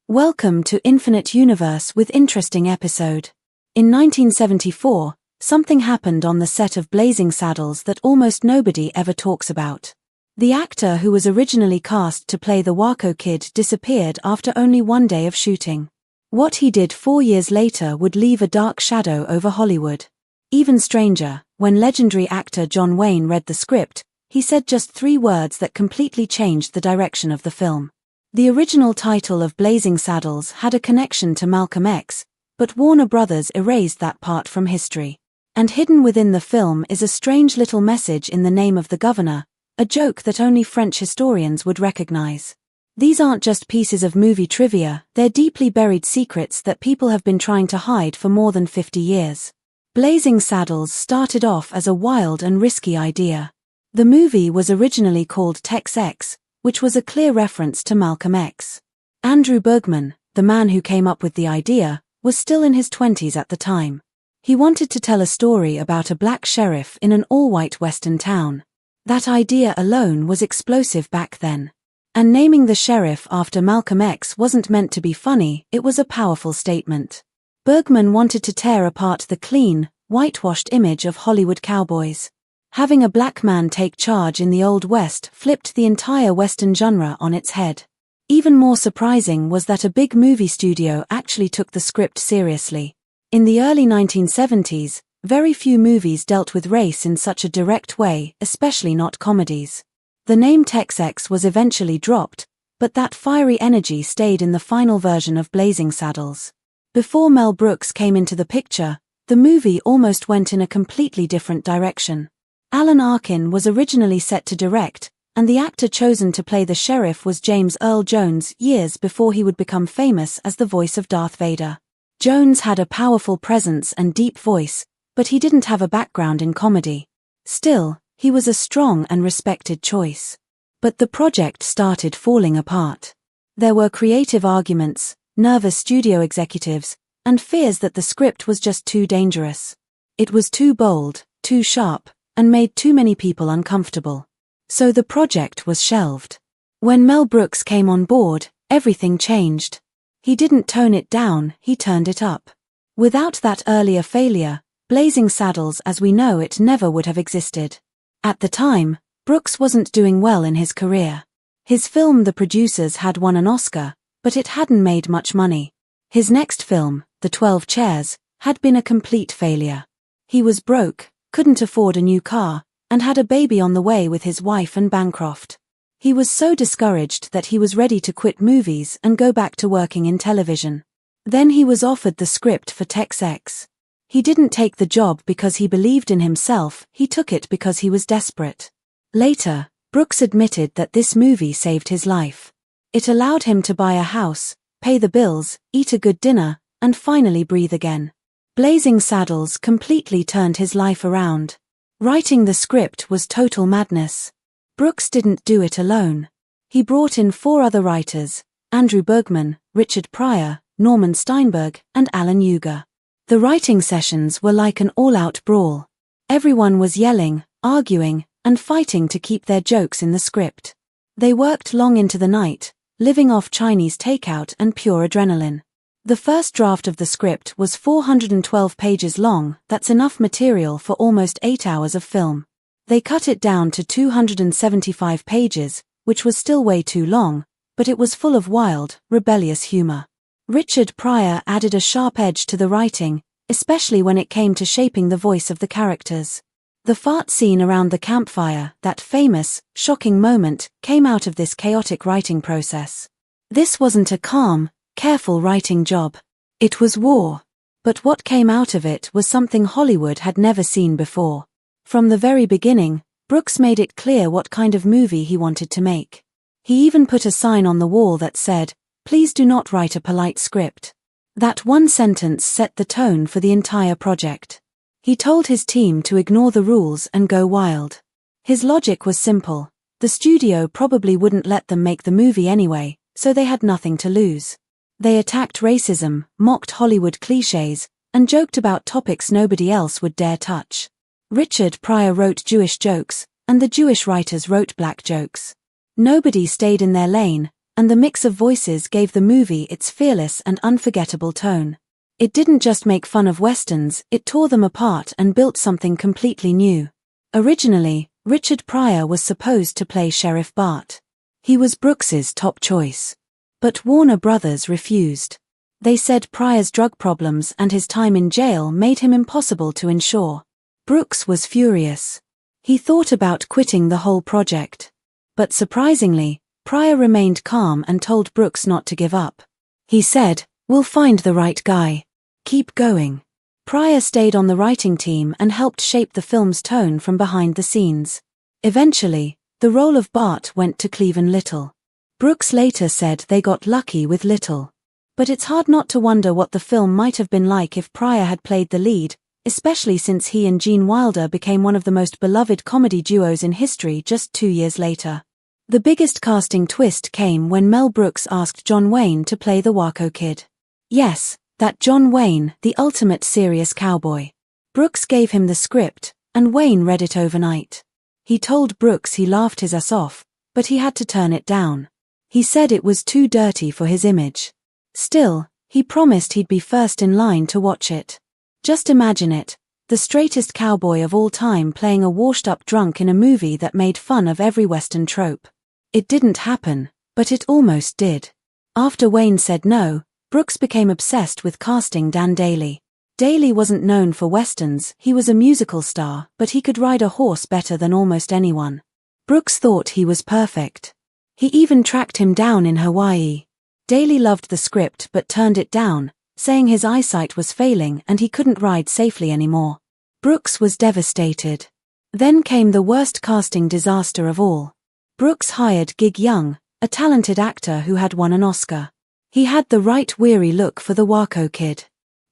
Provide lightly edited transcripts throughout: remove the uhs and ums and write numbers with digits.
Welcome to Infinite Universe with interesting episode. In 1974, something happened on the set of Blazing Saddles that almost nobody ever talks about. The actor who was originally cast to play the Waco Kid disappeared after only one day of shooting. What he did 4 years later would leave a dark shadow over Hollywood. Even stranger, when legendary actor John Wayne read the script, he said just 3 words that completely changed the direction of the film. The original title of Blazing Saddles had a connection to Malcolm X, but Warner Brothers erased that part from history. And hidden within the film is a strange little message in the name of the governor, a joke that only French historians would recognize. These aren't just pieces of movie trivia, they're deeply buried secrets that people have been trying to hide for more than 50 years. Blazing Saddles started off as a wild and risky idea. The movie was originally called Tex-X, which was a clear reference to Malcolm X. Andrew Bergman, the man who came up with the idea, was still in his 20s at the time. He wanted to tell a story about a black sheriff in an all-white western town. That idea alone was explosive back then. And naming the sheriff after Malcolm X wasn't meant to be funny, it was a powerful statement. Bergman wanted to tear apart the clean, whitewashed image of Hollywood cowboys. Having a black man take charge in the Old West flipped the entire Western genre on its head. Even more surprising was that a big movie studio actually took the script seriously. In the early 1970s, very few movies dealt with race in such a direct way, especially not comedies. The name Tex-X was eventually dropped, but that fiery energy stayed in the final version of Blazing Saddles. Before Mel Brooks came into the picture, the movie almost went in a completely different direction. Alan Arkin was originally set to direct, and the actor chosen to play the sheriff was James Earl Jones years before he would become famous as the voice of Darth Vader. Jones had a powerful presence and deep voice, but he didn't have a background in comedy. Still, he was a strong and respected choice. But the project started falling apart. There were creative arguments, nervous studio executives, and fears that the script was just too dangerous. It was too bold, too sharp, and made too many people uncomfortable. So the project was shelved. When Mel Brooks came on board, everything changed. He didn't tone it down, he turned it up. Without that earlier failure, Blazing Saddles as we know it never would have existed. At the time, Brooks wasn't doing well in his career. His film The Producers had won an Oscar, but it hadn't made much money. His next film, The 12 Chairs, had been a complete failure. He was broke, couldn't afford a new car, and had a baby on the way with his wife and Bancroft. He was so discouraged that he was ready to quit movies and go back to working in television. Then he was offered the script for Tex-X. He didn't take the job because he believed in himself, he took it because he was desperate. Later, Brooks admitted that this movie saved his life. It allowed him to buy a house, pay the bills, eat a good dinner, and finally breathe again. Blazing Saddles completely turned his life around. Writing the script was total madness. Brooks didn't do it alone. He brought in 4 other writers, Andrew Bergman, Richard Pryor, Norman Steinberg, and Alan Yuga. The writing sessions were like an all-out brawl. Everyone was yelling, arguing, and fighting to keep their jokes in the script. They worked long into the night, living off Chinese takeout and pure adrenaline. The first draft of the script was 412 pages long, that's enough material for almost 8 hours of film. They cut it down to 275 pages, which was still way too long, but it was full of wild, rebellious humor. Richard Pryor added a sharp edge to the writing, especially when it came to shaping the voice of the characters. The fart scene around the campfire, that famous, shocking moment, came out of this chaotic writing process. This wasn't a calm, careful writing job. It was war. But what came out of it was something Hollywood had never seen before. From the very beginning, Brooks made it clear what kind of movie he wanted to make. He even put a sign on the wall that said, "Please do not write a polite script." That one sentence set the tone for the entire project. He told his team to ignore the rules and go wild. His logic was simple. The studio probably wouldn't let them make the movie anyway, so they had nothing to lose. They attacked racism, mocked Hollywood cliches, and joked about topics nobody else would dare touch. Richard Pryor wrote Jewish jokes, and the Jewish writers wrote black jokes. Nobody stayed in their lane, and the mix of voices gave the movie its fearless and unforgettable tone. It didn't just make fun of westerns, it tore them apart and built something completely new. Originally, Richard Pryor was supposed to play Sheriff Bart. He was Brooks's top choice. But Warner Brothers refused. They said Pryor's drug problems and his time in jail made him impossible to insure. Brooks was furious. He thought about quitting the whole project. But surprisingly, Pryor remained calm and told Brooks not to give up. He said, "We'll find the right guy. Keep going." Pryor stayed on the writing team and helped shape the film's tone from behind the scenes. Eventually, the role of Bart went to Cleavon Little. Brooks later said they got lucky with Little. But it's hard not to wonder what the film might have been like if Pryor had played the lead, especially since he and Gene Wilder became one of the most beloved comedy duos in history just 2 years later. The biggest casting twist came when Mel Brooks asked John Wayne to play the Waco Kid. Yes, that John Wayne, the ultimate serious cowboy. Brooks gave him the script, and Wayne read it overnight. He told Brooks he laughed his ass off, but he had to turn it down. He said it was too dirty for his image. Still, he promised he'd be first in line to watch it. Just imagine it, the straightest cowboy of all time playing a washed-up drunk in a movie that made fun of every Western trope. It didn't happen, but it almost did. After Wayne said no, Brooks became obsessed with casting Dan Dailey. Dailey wasn't known for westerns, he was a musical star, but he could ride a horse better than almost anyone. Brooks thought he was perfect. He even tracked him down in Hawaii. Dailey loved the script but turned it down, saying his eyesight was failing and he couldn't ride safely anymore. Brooks was devastated. Then came the worst casting disaster of all. Brooks hired Gig Young, a talented actor who had won an Oscar. He had the right weary look for the Waco Kid.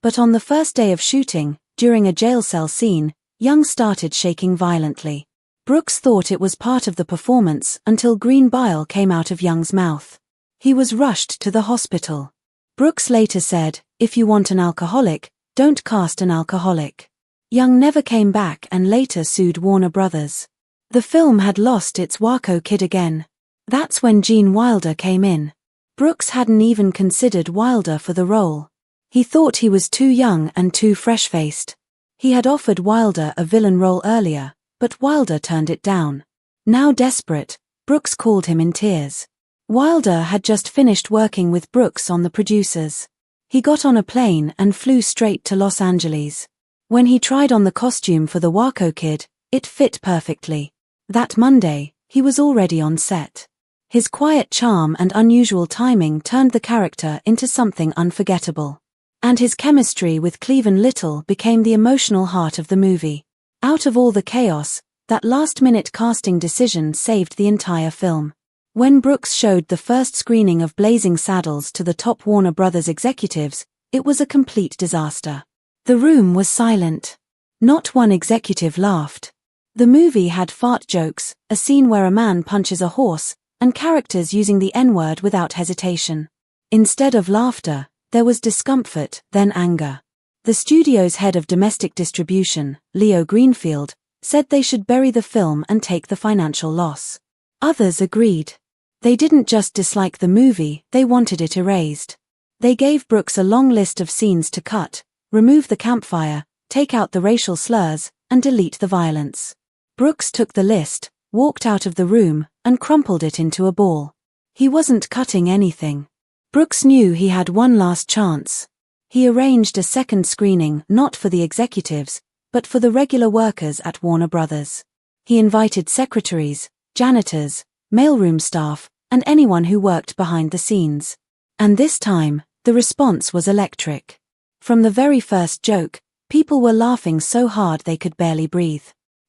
But on the first day of shooting, during a jail cell scene, Young started shaking violently. Brooks thought it was part of the performance until green bile came out of Young's mouth. He was rushed to the hospital. Brooks later said, "If you want an alcoholic, don't cast an alcoholic." Young never came back and later sued Warner Brothers. The film had lost its Waco Kid again. That's when Gene Wilder came in. Brooks hadn't even considered Wilder for the role. He thought he was too young and too fresh-faced. He had offered Wilder a villain role earlier, but Wilder turned it down. Now desperate, Brooks called him in tears. Wilder had just finished working with Brooks on The Producers. He got on a plane and flew straight to Los Angeles. When he tried on the costume for the Waco Kid, it fit perfectly. That Monday, he was already on set. His quiet charm and unusual timing turned the character into something unforgettable. And his chemistry with Cleavon Little became the emotional heart of the movie. Out of all the chaos, that last-minute casting decision saved the entire film. When Brooks showed the first screening of Blazing Saddles to the top Warner Brothers executives, it was a complete disaster. The room was silent. Not one executive laughed. The movie had fart jokes, a scene where a man punches a horse, and characters using the N-word without hesitation. Instead of laughter, there was discomfort, then anger. The studio's head of domestic distribution, Leo Greenfield, said they should bury the film and take the financial loss. Others agreed. They didn't just dislike the movie, they wanted it erased. They gave Brooks a long list of scenes to cut, remove the campfire, take out the racial slurs, and delete the violence. Brooks took the list, walked out of the room, and crumpled it into a ball. He wasn't cutting anything. Brooks knew he had one last chance. He arranged a second screening not for the executives, but for the regular workers at Warner Brothers. He invited secretaries, janitors, mailroom staff, and anyone who worked behind the scenes. And this time, the response was electric. From the very first joke, people were laughing so hard they could barely breathe.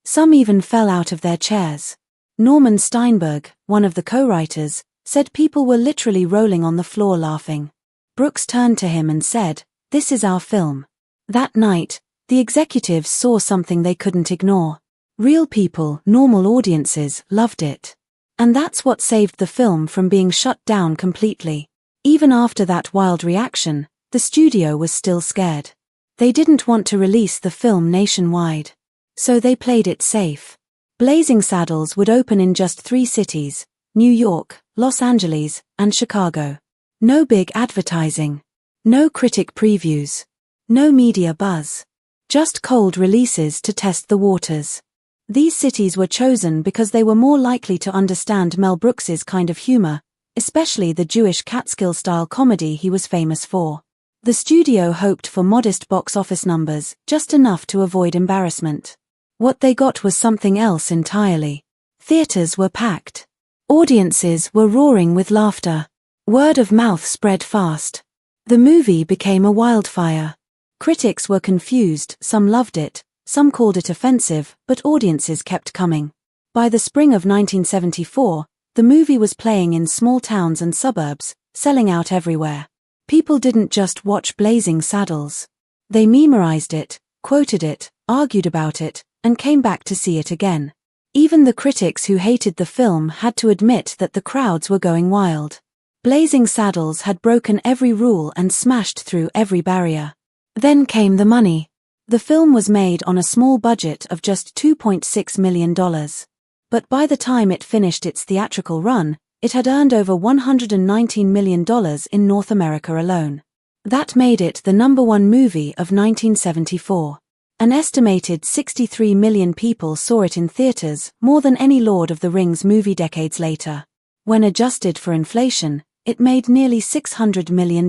Some even fell out of their chairs. Norman Steinberg, one of the co-writers, said people were literally rolling on the floor laughing. Brooks turned to him and said, "This is our film." That night, the executives saw something they couldn't ignore. Real people, normal audiences, loved it. And that's what saved the film from being shut down completely. Even after that wild reaction, the studio was still scared. They didn't want to release the film nationwide. So they played it safe. Blazing Saddles would open in just 3 cities, New York, Los Angeles, and Chicago. No big advertising. No critic previews. No media buzz. Just cold releases to test the waters. These cities were chosen because they were more likely to understand Mel Brooks's kind of humor, especially the Jewish Catskill-style comedy he was famous for. The studio hoped for modest box office numbers, just enough to avoid embarrassment. What they got was something else entirely. Theaters were packed. Audiences were roaring with laughter. Word of mouth spread fast. The movie became a wildfire. Critics were confused, some loved it, some called it offensive, but audiences kept coming. By the spring of 1974, the movie was playing in small towns and suburbs, selling out everywhere. People didn't just watch Blazing Saddles. They memorized it, quoted it, argued about it, and came back to see it again. Even the critics who hated the film had to admit that the crowds were going wild. Blazing Saddles had broken every rule and smashed through every barrier. Then came the money. The film was made on a small budget of just $2.6 million. But by the time it finished its theatrical run, it had earned over $119 million in North America alone. That made it the #1 movie of 1974. An estimated 63 million people saw it in theaters, more than any Lord of the Rings movie decades later. When adjusted for inflation, it made nearly $600 million.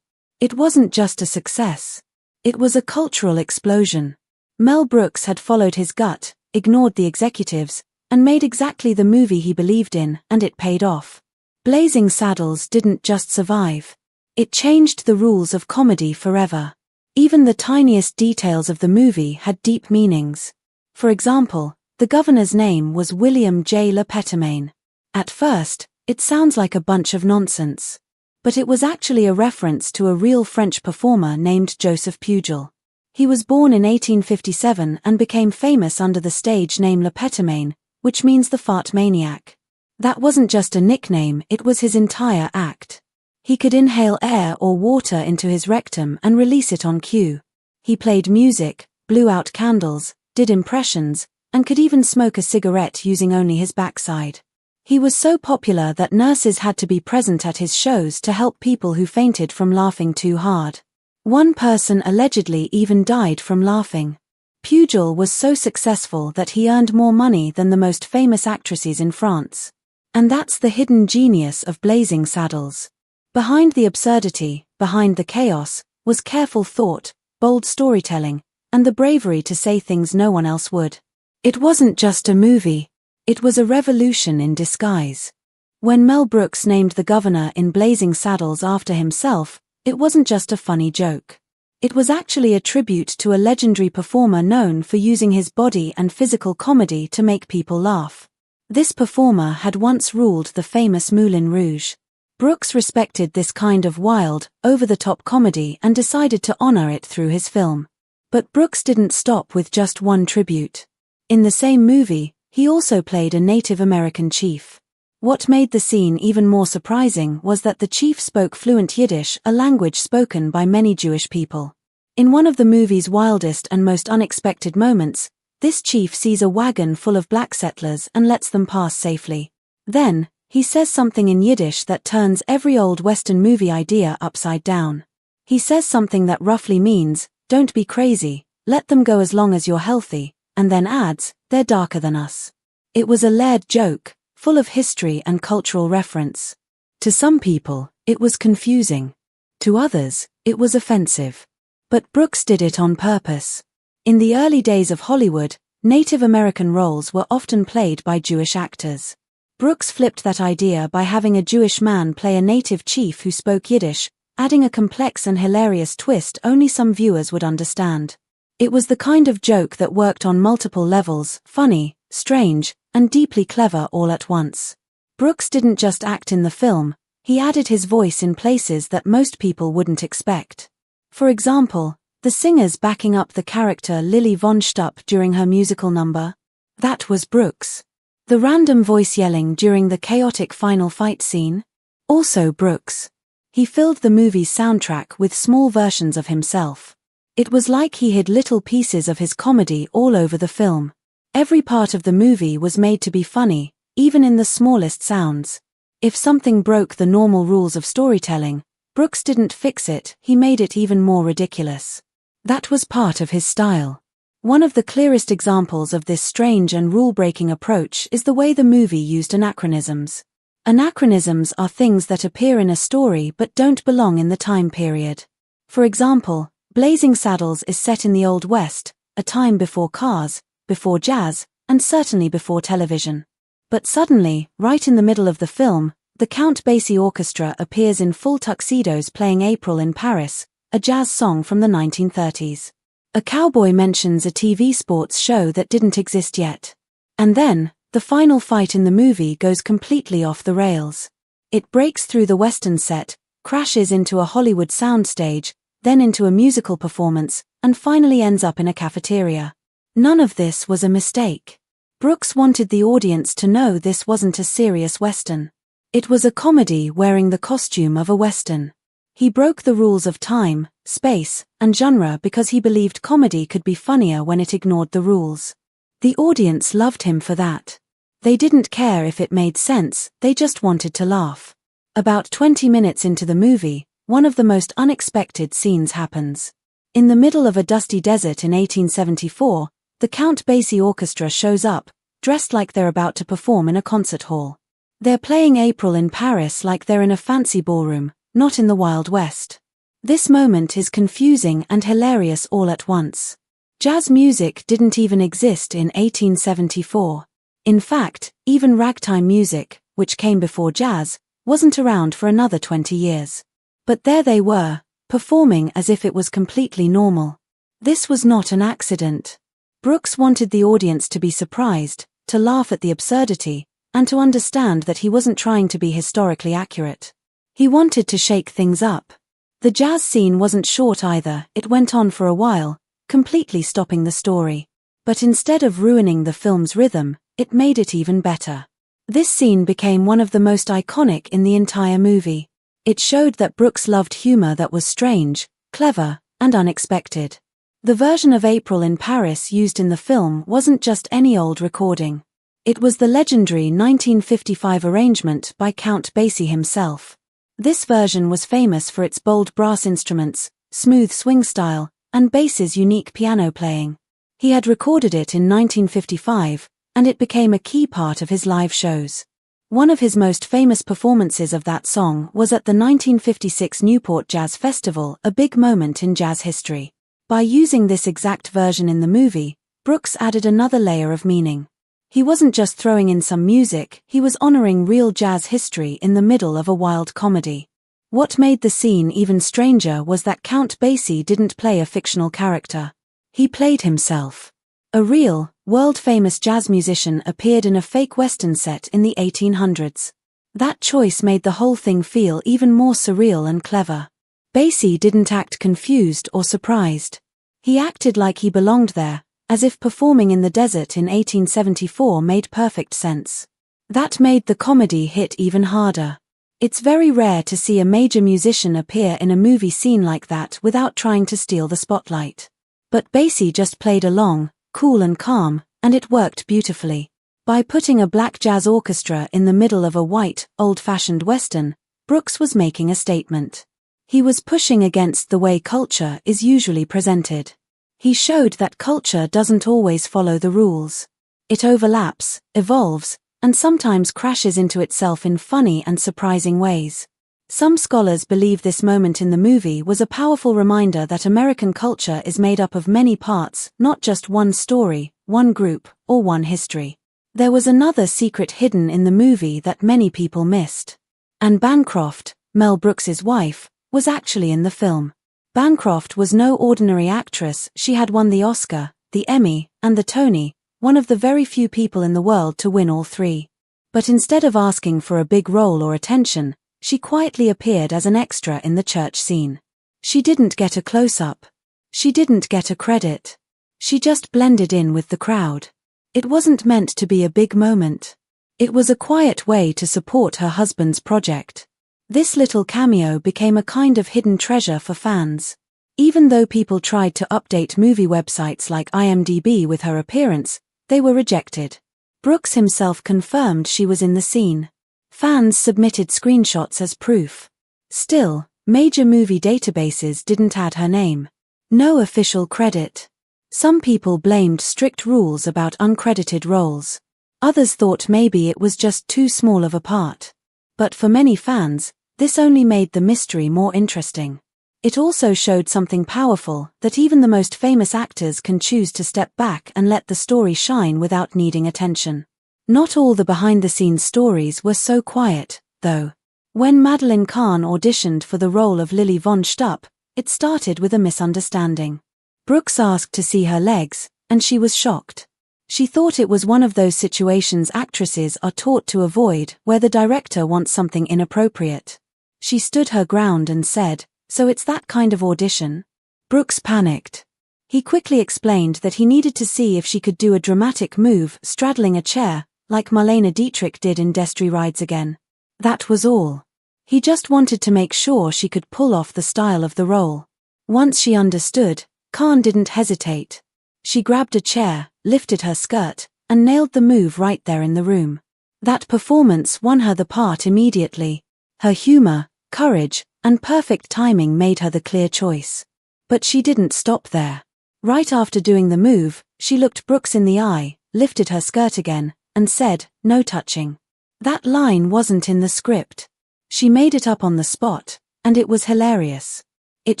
It wasn't just a success. It was a cultural explosion. Mel Brooks had followed his gut, ignored the executives, and made exactly the movie he believed in, and it paid off. Blazing Saddles didn't just survive. It changed the rules of comedy forever. Even the tiniest details of the movie had deep meanings. For example, the governor's name was William J. Lepetamine. At first, it sounds like a bunch of nonsense. But it was actually a reference to a real French performer named Joseph Pujol. He was born in 1857 and became famous under the stage name Lepetamine, which means the fart maniac. That wasn't just a nickname, it was his entire act. He could inhale air or water into his rectum and release it on cue. He played music, blew out candles, did impressions, and could even smoke a cigarette using only his backside. He was so popular that nurses had to be present at his shows to help people who fainted from laughing too hard. One person allegedly even died from laughing. Pujol was so successful that he earned more money than the most famous actresses in France. And that's the hidden genius of Blazing Saddles. Behind the absurdity, behind the chaos, was careful thought, bold storytelling, and the bravery to say things no one else would. It wasn't just a movie. It was a revolution in disguise. When Mel Brooks named the governor in Blazing Saddles after himself, it wasn't just a funny joke. It was actually a tribute to a legendary performer known for using his body and physical comedy to make people laugh. This performer had once ruled the famous Moulin Rouge. Brooks respected this kind of wild, over-the-top comedy and decided to honor it through his film. But Brooks didn't stop with just one tribute. In the same movie, he also played a Native American chief. What made the scene even more surprising was that the chief spoke fluent Yiddish, a language spoken by many Jewish people. In one of the movie's wildest and most unexpected moments, this chief sees a wagon full of black settlers and lets them pass safely. Then, he says something in Yiddish that turns every old Western movie idea upside down. He says something that roughly means, "Don't be crazy, let them go as long as you're healthy," and then adds, "They're darker than us." It was a layered joke, full of history and cultural reference. To some people, it was confusing. To others, it was offensive. But Brooks did it on purpose. In the early days of Hollywood, Native American roles were often played by Jewish actors. Brooks flipped that idea by having a Jewish man play a native chief who spoke Yiddish, adding a complex and hilarious twist only some viewers would understand. It was the kind of joke that worked on multiple levels, funny, strange, and deeply clever all at once. Brooks didn't just act in the film, he added his voice in places that most people wouldn't expect. For example, the singers backing up the character Lily von Stupp during her musical number. That was Brooks. The random voice yelling during the chaotic final fight scene. Also Brooks. He filled the movie's soundtrack with small versions of himself. It was like he hid little pieces of his comedy all over the film. Every part of the movie was made to be funny, even in the smallest sounds. If something broke the normal rules of storytelling, Brooks didn't fix it, he made it even more ridiculous. That was part of his style. One of the clearest examples of this strange and rule-breaking approach is the way the movie used anachronisms. Anachronisms are things that appear in a story but don't belong in the time period. For example, Blazing Saddles is set in the Old West, a time before cars, before jazz, and certainly before television. But suddenly, right in the middle of the film, the Count Basie Orchestra appears in full tuxedos playing April in Paris, a jazz song from the 1930s. A cowboy mentions a TV sports show that didn't exist yet. And then, the final fight in the movie goes completely off the rails. It breaks through the Western set, crashes into a Hollywood soundstage, then into a musical performance, and finally ends up in a cafeteria. None of this was a mistake. Brooks wanted the audience to know this wasn't a serious Western. It was a comedy wearing the costume of a Western. He broke the rules of time, space, and genre because he believed comedy could be funnier when it ignored the rules. The audience loved him for that. They didn't care if it made sense, they just wanted to laugh. About 20 minutes into the movie, one of the most unexpected scenes happens. In the middle of a dusty desert in 1874, the Count Basie Orchestra shows up, dressed like they're about to perform in a concert hall. They're playing April in Paris like they're in a fancy ballroom, not in the Wild West. This moment is confusing and hilarious all at once. Jazz music didn't even exist in 1874. In fact, even ragtime music, which came before jazz, wasn't around for another 20 years. But there they were, performing as if it was completely normal. This was not an accident. Brooks wanted the audience to be surprised, to laugh at the absurdity, and to understand that he wasn't trying to be historically accurate. He wanted to shake things up. The jazz scene wasn't short either, it went on for a while, completely stopping the story. But instead of ruining the film's rhythm, it made it even better. This scene became one of the most iconic in the entire movie. It showed that Brooks loved humor that was strange, clever, and unexpected. The version of April in Paris used in the film wasn't just any old recording. It was the legendary 1955 arrangement by Count Basie himself. This version was famous for its bold brass instruments, smooth swing style, and Basie's unique piano playing. He had recorded it in 1955, and it became a key part of his live shows. One of his most famous performances of that song was at the 1956 Newport Jazz Festival, a big moment in jazz history. By using this exact version in the movie, Brooks added another layer of meaning. He wasn't just throwing in some music, he was honoring real jazz history in the middle of a wild comedy. What made the scene even stranger was that Count Basie didn't play a fictional character. He played himself. A real, world-famous jazz musician appeared in a fake Western set in the 1800s. That choice made the whole thing feel even more surreal and clever. Basie didn't act confused or surprised. He acted like he belonged there, as if performing in the desert in 1874 made perfect sense. That made the comedy hit even harder. It's very rare to see a major musician appear in a movie scene like that without trying to steal the spotlight. But Basie just played along, cool and calm, and it worked beautifully. By putting a black jazz orchestra in the middle of a white, old-fashioned Western, Brooks was making a statement. He was pushing against the way culture is usually presented. He showed that culture doesn't always follow the rules. It overlaps, evolves, and sometimes crashes into itself in funny and surprising ways. Some scholars believe this moment in the movie was a powerful reminder that American culture is made up of many parts, not just one story, one group, or one history. There was another secret hidden in the movie that many people missed. Anne Bancroft, Mel Brooks's wife, was actually in the film. Bancroft was no ordinary actress, she had won the Oscar, the Emmy, and the Tony, one of the very few people in the world to win all three. But instead of asking for a big role or attention, she quietly appeared as an extra in the church scene. She didn't get a close-up. She didn't get a credit. She just blended in with the crowd. It wasn't meant to be a big moment. It was a quiet way to support her husband's project. This little cameo became a kind of hidden treasure for fans. Even though people tried to update movie websites like IMDb with her appearance, they were rejected. Brooks himself confirmed she was in the scene. Fans submitted screenshots as proof. Still, major movie databases didn't add her name. No official credit. Some people blamed strict rules about uncredited roles. Others thought maybe it was just too small of a part. But for many fans, this only made the mystery more interesting. It also showed something powerful, that even the most famous actors can choose to step back and let the story shine without needing attention. Not all the behind-the-scenes stories were so quiet, though. When Madeline Kahn auditioned for the role of Lily von Stupp, it started with a misunderstanding. Brooks asked to see her legs, and she was shocked. She thought it was one of those situations actresses are taught to avoid where the director wants something inappropriate. She stood her ground and said, "So it's that kind of audition?" Brooks panicked. He quickly explained that he needed to see if she could do a dramatic move straddling a chair, like Marlene Dietrich did in Destry Rides Again. That was all. He just wanted to make sure she could pull off the style of the role. Once she understood, Kahn didn't hesitate. She grabbed a chair, lifted her skirt, and nailed the move right there in the room. That performance won her the part immediately. Her humor, courage, and perfect timing made her the clear choice. But she didn't stop there. Right after doing the move, she looked Brooks in the eye, lifted her skirt again, and said, "No touching." That line wasn't in the script. She made it up on the spot, and it was hilarious. It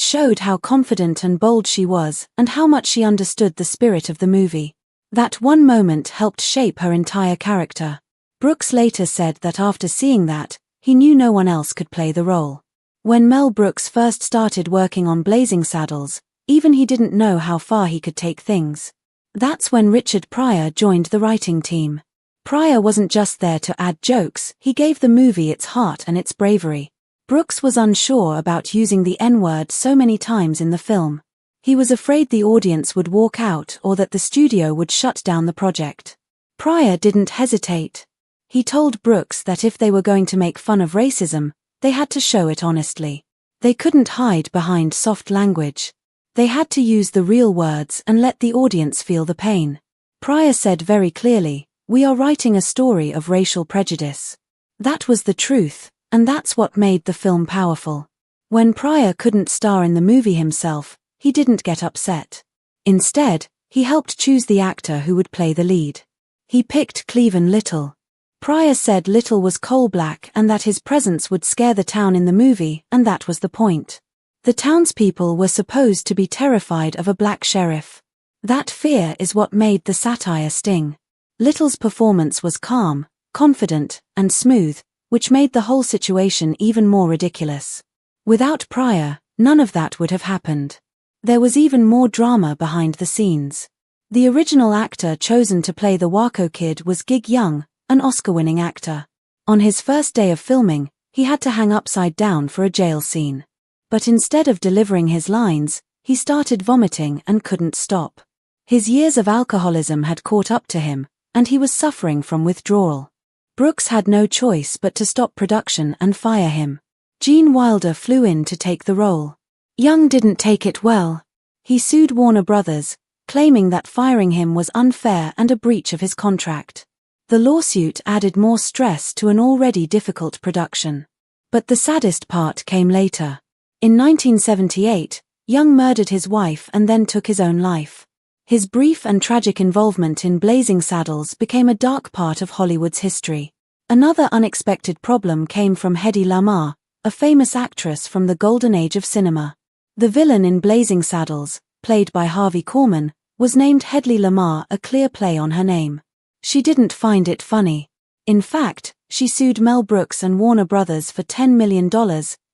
showed how confident and bold she was, and how much she understood the spirit of the movie. That one moment helped shape her entire character. Brooks later said that after seeing that, he knew no one else could play the role. When Mel Brooks first started working on Blazing Saddles, even he didn't know how far he could take things. That's when Richard Pryor joined the writing team. Pryor wasn't just there to add jokes, he gave the movie its heart and its bravery. Brooks was unsure about using the N-word so many times in the film. He was afraid the audience would walk out or that the studio would shut down the project. Pryor didn't hesitate. He told Brooks that if they were going to make fun of racism, they had to show it honestly. They couldn't hide behind soft language. They had to use the real words and let the audience feel the pain. Pryor said very clearly, "We are writing a story of racial prejudice." That was the truth, and that's what made the film powerful. When Pryor couldn't star in the movie himself, he didn't get upset. Instead, he helped choose the actor who would play the lead. He picked Cleavon Little. Pryor said Little was coal-black and that his presence would scare the town in the movie, and that was the point. The townspeople were supposed to be terrified of a black sheriff. That fear is what made the satire sting. Little's performance was calm, confident, and smooth, which made the whole situation even more ridiculous. Without Pryor, none of that would have happened. There was even more drama behind the scenes. The original actor chosen to play the Waco Kid was Gig Young, an Oscar-winning actor. On his first day of filming, he had to hang upside down for a jail scene. But instead of delivering his lines, he started vomiting and couldn't stop. His years of alcoholism had caught up to him, and he was suffering from withdrawal. Brooks had no choice but to stop production and fire him. Gene Wilder flew in to take the role. Young didn't take it well. He sued Warner Brothers, claiming that firing him was unfair and a breach of his contract. The lawsuit added more stress to an already difficult production. But the saddest part came later. In 1978, Young murdered his wife and then took his own life. His brief and tragic involvement in Blazing Saddles became a dark part of Hollywood's history. Another unexpected problem came from Hedy Lamarr, a famous actress from the golden age of cinema. The villain in Blazing Saddles, played by Harvey Korman, was named Hedy Lamarr, a clear play on her name. She didn't find it funny. In fact, she sued Mel Brooks and Warner Brothers for $10 million,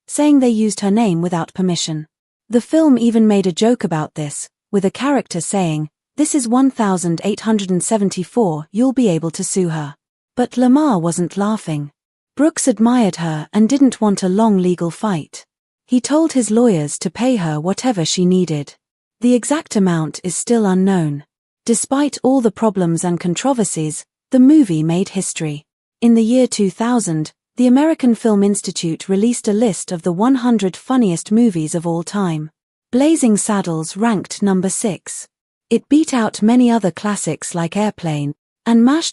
saying they used her name without permission. The film even made a joke about this, with a character saying, "This is 1874, you'll be able to sue her." But Lamarr wasn't laughing. Brooks admired her and didn't want a long legal fight. He told his lawyers to pay her whatever she needed. The exact amount is still unknown. Despite all the problems and controversies, the movie made history. In the year 2000, the American Film Institute released a list of the 100 funniest movies of all time. Blazing Saddles ranked number 6. It beat out many other classics like Airplane, And MASH.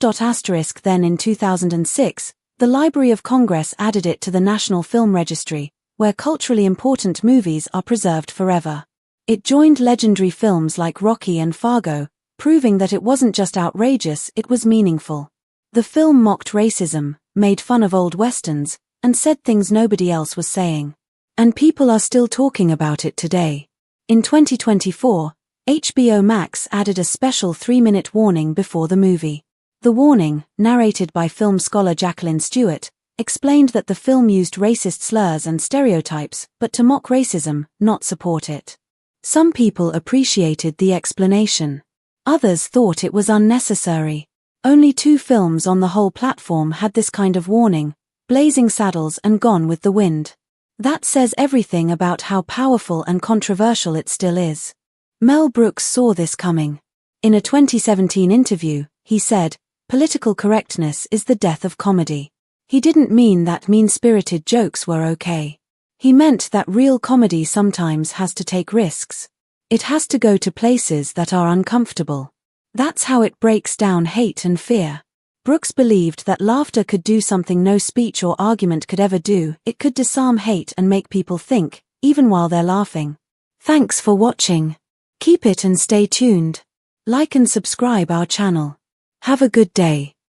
Then in 2006, the Library of Congress added it to the National Film Registry, where culturally important movies are preserved forever. It joined legendary films like Rocky and Fargo, proving that it wasn't just outrageous, it was meaningful. The film mocked racism, made fun of old westerns, and said things nobody else was saying. And people are still talking about it today. In 2024, HBO Max added a special 3-minute warning before the movie. The warning, narrated by film scholar Jacqueline Stewart, explained that the film used racist slurs and stereotypes, but to mock racism, not support it. Some people appreciated the explanation. Others thought it was unnecessary. Only 2 films on the whole platform had this kind of warning, Blazing Saddles and Gone with the Wind. That says everything about how powerful and controversial it still is. Mel Brooks saw this coming. In a 2017 interview, he said, "Political correctness is the death of comedy." He didn't mean that mean-spirited jokes were okay. He meant that real comedy sometimes has to take risks. It has to go to places that are uncomfortable. That's how it breaks down hate and fear. Brooks believed that laughter could do something no speech or argument could ever do. It could disarm hate and make people think, even while they're laughing. Thanks for watching. Keep it and stay tuned. Like and subscribe our channel. Have a good day.